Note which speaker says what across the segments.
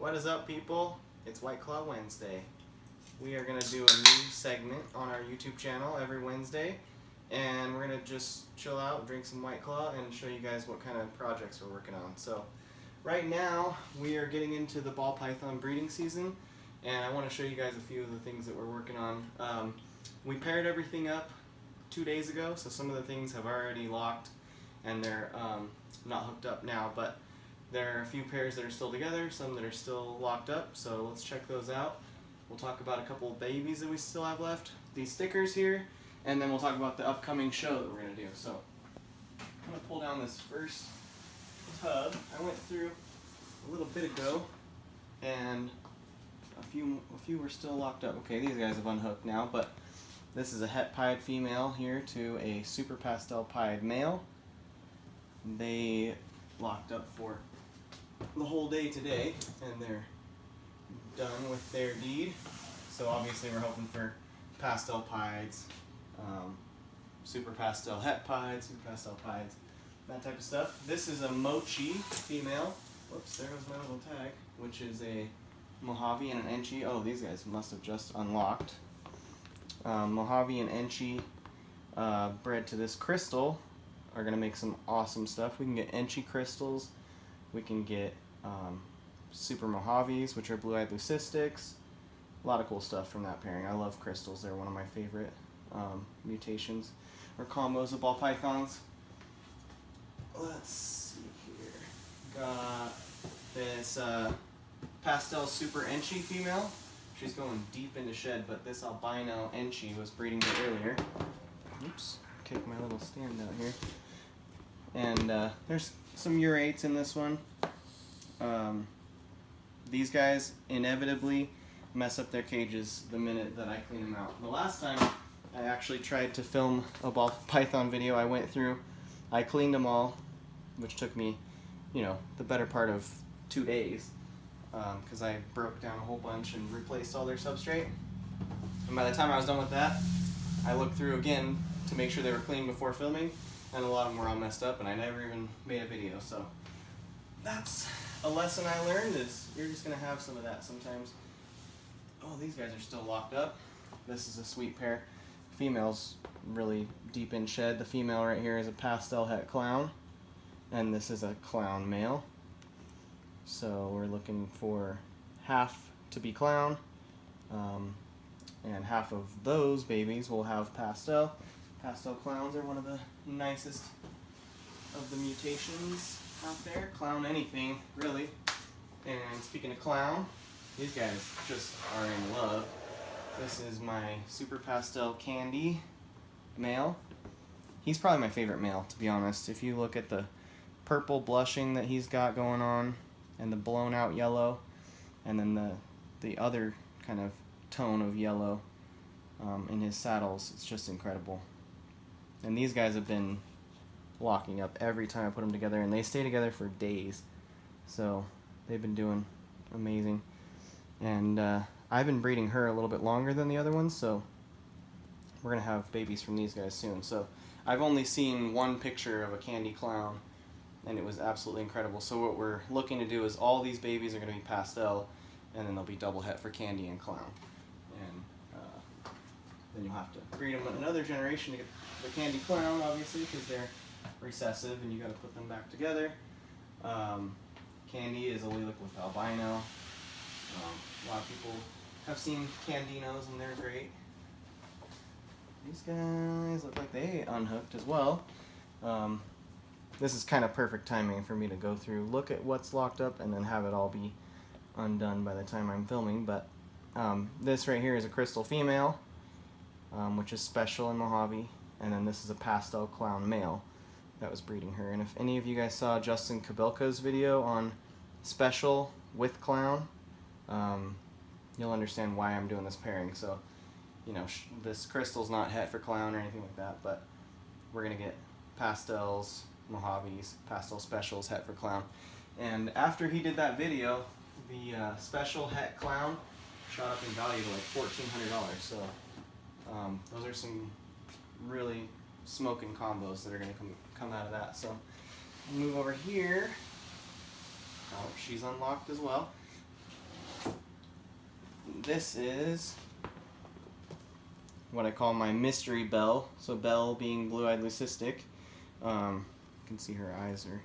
Speaker 1: What is up, people? It's White Claw Wednesday. We are going to do a new segment on our YouTube channel every Wednesday, and we're going to just chill out, drink some White Claw, and show you guys what kind of projects we're working on. So right now we are getting into the ball python breeding season, and I want to show you guys a few of the things that we're working on. We paired everything up 2 days ago, so some of the things have already locked and they're not hooked up now, but there are a few pairs that are still together, some that are still locked up, so let's check those out. We'll talk about a couple of babies that we still have left, these stickers here, and then we'll talk about the upcoming show that we're going to do. So I'm going to pull down this first tub. I went through a little bit ago, and a few were still locked up. Okay, these guys have unhooked now, but this is a het pied female here to a super pastel pied male. They locked up for the whole day today, and they're done with their deed. So obviously we're hoping for pastel pieds, super pastel het pieds, super pastel pieds, that type of stuff. This is a mochi female. Whoops, there goes my little tag, which is a Mojave and an Enchi. Oh, these guys must have just unlocked. Mojave and Enchi bred to this crystal are going to make some awesome stuff. We can get Enchi crystals, we can get super Mojaves, which are blue-eyed leucistics. A lot of cool stuff from that pairing. I love crystals. They're one of my favorite mutations or combos of ball pythons. Let's see here. Got this pastel super Enchi female. She's going deep into shed, but this albino Enchi was breeding her earlier. Oops, kick my little stand out here. And there's some urates in this one. These guys inevitably mess up their cages the minute that I clean them out. The last time I actually tried to film a ball python video, I went through, I cleaned them all, which took me, the better part of 2 days, because I broke down a whole bunch and replaced all their substrate. And by the time I was done with that, I looked through again to make sure they were clean before filming, and a lot of them were all messed up, and I never even made a video. So that's a lesson I learned, is you're just going to have some of that sometimes. Oh, these guys are still locked up. This is a sweet pair. Female's really deep in shed. The female right here is a pastel het clown, and this is a clown male. So we're looking for half to be clown, and half of those babies will have pastel. Pastel clowns are one of the nicest of the mutations out there. Clown anything, really. And speaking of clown, these guys just are in love. This is my super pastel candy male. He's probably my favorite male, to be honest. If you look at the purple blushing that he's got going on, and the blown out yellow, and then the other kind of tone of yellow in his saddles, it's just incredible. And these guys have been locking up every time I put them together, and they stay together for days. So they've been doing amazing. And I've been breeding her a little bit longer than the other ones, so we're going to have babies from these guys soon. So I've only seen one picture of a candy clown, and it was absolutely incredible. So what we're looking to do is all these babies are going to be pastel, and then they'll be double het for candy and clown. And then you'll have to breed them another generation to get the candy clown, obviously, because they're recessive, and you got to put them back together. Candy is a lilac with albino. A lot of people have seen candinos, and they're great. These guys look like they unhooked as well. This is kind of perfect timing for me to go through, look at what's locked up, and then have it all be undone by the time I'm filming. But this right here is a crystal female, which is special in Mojave, and then this is a pastel clown male that was breeding her. And if any of you guys saw Justin Kabelka's video on special with clown, you'll understand why I'm doing this pairing. So, this crystal's not het for clown or anything like that, but we're going to get pastels, Mojaves, pastel specials, het for clown. And after he did that video, the special het clown shot up in value to like $1,400. So those are some really smoking combos that are going to come out of that. So move over here. Oh, she's unlocked as well. this is what I call my mystery Belle. So Belle being blue-eyed leucistic. You can see her eyes are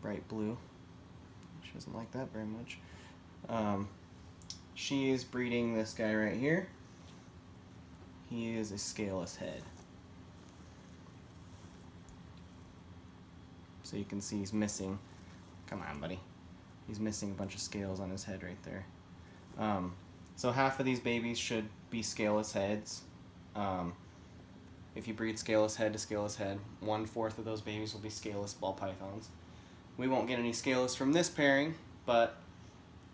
Speaker 1: bright blue. She doesn't like that very much. She is breeding this guy right here. He is a scaleless head. So you can see he's missing, come on buddy, he's missing a bunch of scales on his head right there. So half of these babies should be scaleless heads. If you breed scaleless head to scaleless head, 1/4 of those babies will be scaleless ball pythons. We won't get any scaleless from this pairing, but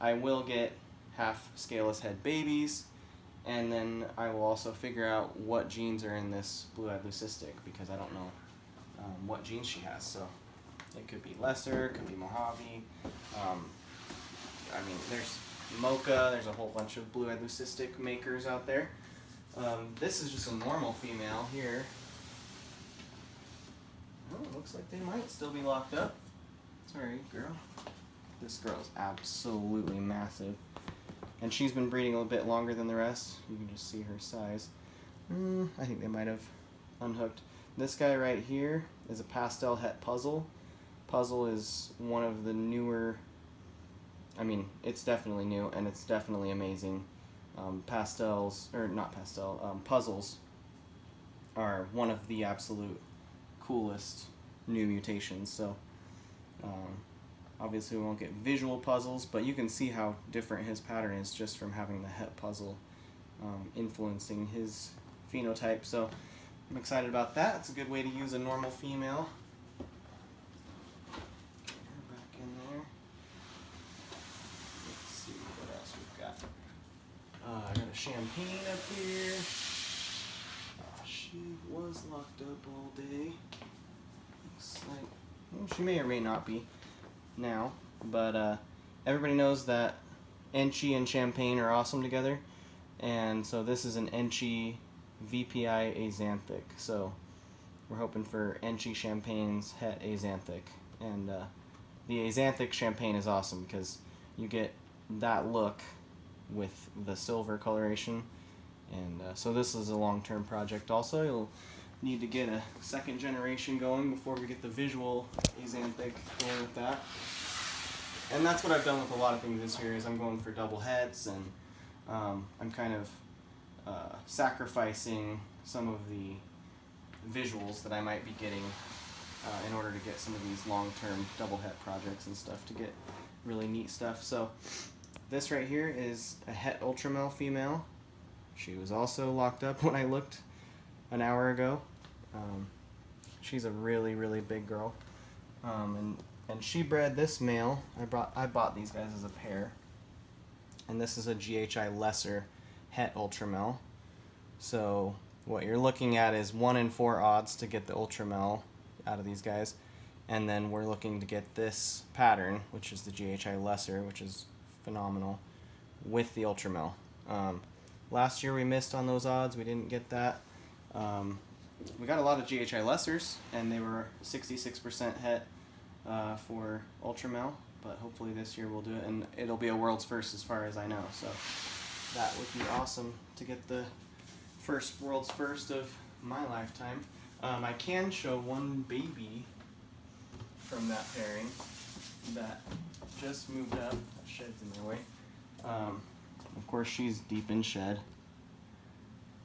Speaker 1: I will get half scaleless head babies, and then I will also figure out what genes are in this blue-eyed leucistic, because I don't know what genes she has. So it could be lesser, it could be Mojave. I mean, there's Mocha, there's a whole bunch of blue-eyed leucistic makers out there. This is just a normal female here. Oh, it looks like they might still be locked up. Sorry, girl. This girl's absolutely massive. And she's been breeding a little bit longer than the rest. You can just see her size. I think they might have unhooked. This guy right here is a pastel het puzzle. Puzzle is one of the newer, I mean, it's definitely new and it's definitely amazing. Puzzles are one of the absolute coolest new mutations. So obviously we won't get visual puzzles, but you can see how different his pattern is just from having the het puzzle influencing his phenotype. So I'm excited about that. It's a good way to use a normal female. Get her back in there. Let's see what else we've got. I got a champagne up here. She was locked up all day. Looks like, well, she may or may not be now, but everybody knows that Enchi and Champagne are awesome together, and so this is an Enchi VPI axanthic. So we're hoping for Enchi Champagne's het axanthic, and the axanthic Champagne is awesome because you get that look with the silver coloration, and so this is a long-term project. Also, you'll need to get a second generation going before we get the visual axanthic going with that. And that's what I've done with a lot of things this year, is I'm going for double heads, and I'm kind of sacrificing some of the visuals that I might be getting in order to get some of these long-term double het projects and stuff to get really neat stuff. So this right here is a het ultramel female. She was also locked up when I looked an hour ago. She's a really, really big girl. And she bred this male. I bought these guys as a pair. And this is a GHI lesser het ultramel. So what you're looking at is 1 in 4 odds to get the ultramel out of these guys. And then we're looking to get this pattern, which is the GHI lesser, which is phenomenal, with the ultramel. Last year we missed on those odds. We didn't get that. We got a lot of GHI lessers, and they were 66% het for ultramel, but hopefully this year we'll do it, and it'll be a world's first as far as I know. So that would be awesome to get the first world's first of my lifetime. I can show one baby from that pairing that just moved up. That shed's in their way. Of course, she's deep in shed,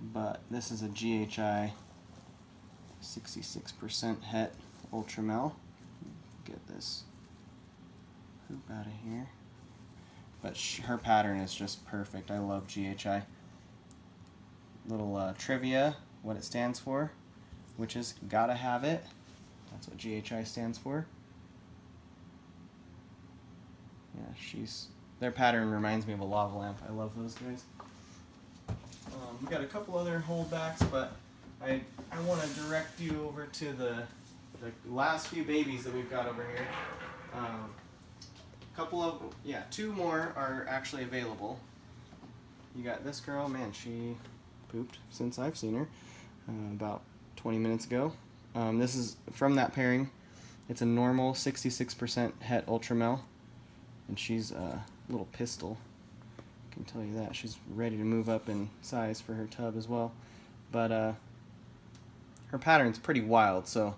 Speaker 1: but this is a GHI 66% het ultramel. Get this hoop out of here. But her pattern is just perfect. I love GHI. Little trivia, what it stands for, which is gotta have it. That's what GHI stands for. Yeah, their pattern reminds me of a lava lamp. I love those guys. We got a couple other holdbacks, but I want to direct you over to the last few babies that we've got over here. Two more are actually available. You got this girl, man, she pooped since I've seen her, about 20 minutes ago. This is from that pairing. It's a normal 66% het ultramel, and she's a little pistol. can tell you that. She's ready to move up in size for her tub as well. But her pattern's pretty wild, so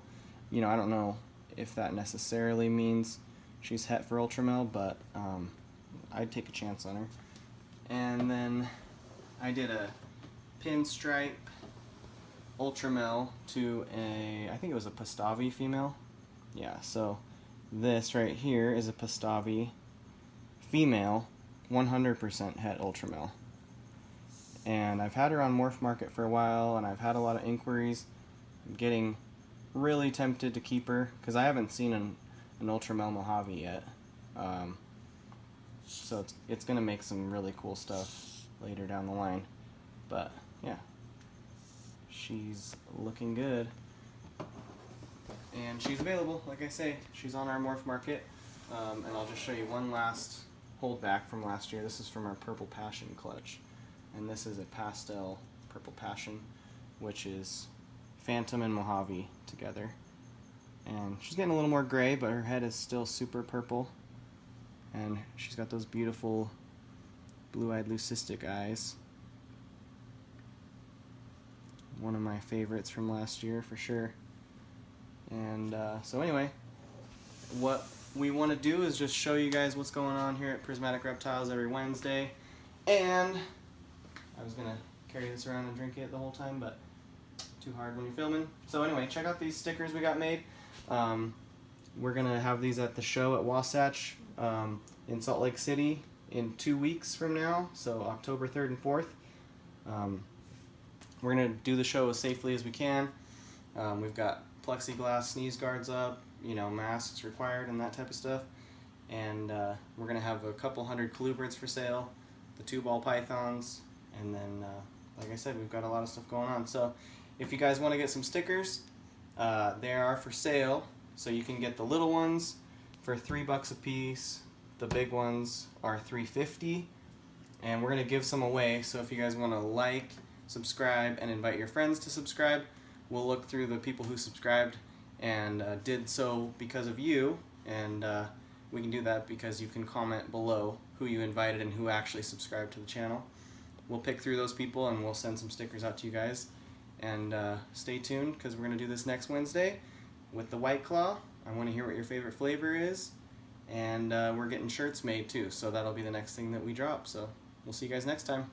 Speaker 1: I don't know if that necessarily means she's het for Ultramel, but I'd take a chance on her. And then I did a pinstripe Ultramel to I think it was a Pastavi female. Yeah, so this right here is a Pastavi female, 100% het Ultramel. And I've had her on Morph Market for a while, and I've had a lot of inquiries. I'm getting really tempted to keep her, because I haven't seen an Ultramel Mojave yet. So it's going to make some really cool stuff later down the line. But, yeah. She's looking good. And she's available, like I say. She's on our Morph Market. And I'll just show you one last holdback from last year. This is from our Purple Passion clutch. And this is a pastel Purple Passion, which is Phantom and Mojave together. And she's getting a little more gray, but her head is still super purple. And she's got those beautiful blue-eyed leucistic eyes. One of my favorites from last year for sure. And so anyway, what we want to do is just show you guys what's going on here at Prismatic Reptiles every Wednesday. And I was going to carry this around and drink it the whole time, but too hard when you're filming. So anyway, check out these stickers we got made. We're going to have these at the show at Wasatch in Salt Lake City in 2 weeks from now, so October 3rd and 4th. We're going to do the show as safely as we can. We've got plexiglass sneeze guards up, masks required and that type of stuff. And we're going to have a couple hundred colubrids for sale, the 2 ball pythons, and then, like I said, we've got a lot of stuff going on. So if you guys want to get some stickers, they are for sale. So you can get the little ones for $3 a piece. The big ones are $3.50, and we're going to give some away. So if you guys want to like, subscribe, and invite your friends to subscribe, we'll look through the people who subscribed and did so because of you, and we can do that because you can comment below who you invited and who actually subscribed to the channel. We'll pick through those people and we'll send some stickers out to you guys. And stay tuned, because we're going to do this next Wednesday with the White Claw. I want to hear what your favorite flavor is. And we're getting shirts made too, so that'll be the next thing that we drop. So we'll see you guys next time.